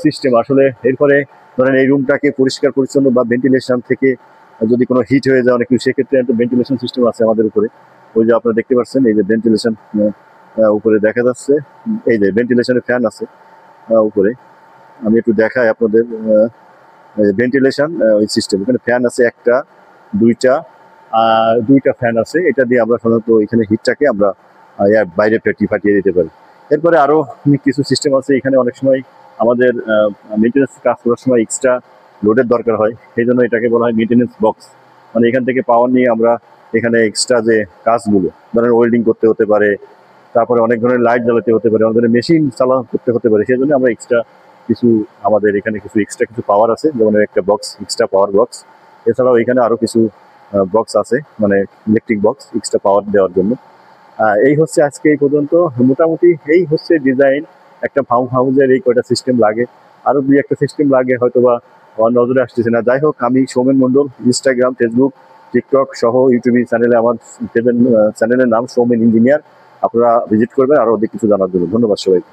System আসলে। এরপরে ধরেন এই রুমটাকে পরিষ্কার পরিচ্ছন্ন বা ভেন্টিলেশন থেকে যদি কোনো হিট হয়ে যায় অনেক কিছু, সেক্ষেত্রে একটা ভেন্টিলেশন সিস্টেম আছে আমাদের উপরে। ওই যে আপনারা দেখতে পাচ্ছেন, এই যে ভেন্টিলেশন উপরে দেখা যাচ্ছে, এই যে ভেন্টিলেশনের ফ্যান আছে উপরে। আমি একটু দেখাই আপনাদের ভেন্টিলেশন ওই সিস্টেম। এখানে ফ্যান আছে একটা, দুইটা ফ্যান আছে। এটা দিয়ে আমরা সাধারণত এখানে হিটটাকে আমরা বাইরে ফাটিয়ে দিতে পারি। এরপরে আরো কিছু সিস্টেম আছে এখানে। অনেক সময় আমাদের মেনটেন্যান্স কাজ করার সময় এক্সট্রা লোডের দরকার হয়, সেই জন্য এটাকে বলা হয় মেনটেন্যান্স বক্স। মানে এখান থেকে পাওয়ার নিয়ে আমরা এখানে এক্সট্রা যে কাজগুলো, ধরেন ওয়েল্ডিং করতে হতে পারে, তারপরে অনেক ধরনের লাইট জ্বালাতে হতে পারে, অনেক ধরনের মেশিন চালানো করতে হতে পারে, সেই জন্য আমরা এক্সট্রা কিছু, আমাদের এখানে কিছু এক্সট্রা কিছু পাওয়ার আছে, যেমন একটা বক্স, এক্সট্রা পাওয়ার বক্স। এছাড়াও এখানে আরো কিছু বক্স আছে, মানে ইলেকট্রিক বক্স এক্সট্রা পাওয়ার দেওয়ার জন্য। এই হচ্ছে আজকে এই পর্যন্ত। মোটামুটি এই হচ্ছে ডিজাইন। একটা ফার্ম হাউসের এই কয়টা সিস্টেম লাগে, আরো দুই একটা সিস্টেম লাগে, হয়তো বা আমার নজরে আসতেছে না। যাই হোক, আমি Soumen Mondal, Instagram, Facebook, TikTok সহ ইউটিউব চ্যানেলে, আমার চ্যানেলের নাম সৌমেন ইঞ্জিনিয়ার। আপনারা ভিজিট করবেন আরো অধিক কিছু জানার জন্য। ধন্যবাদ সবাইকে।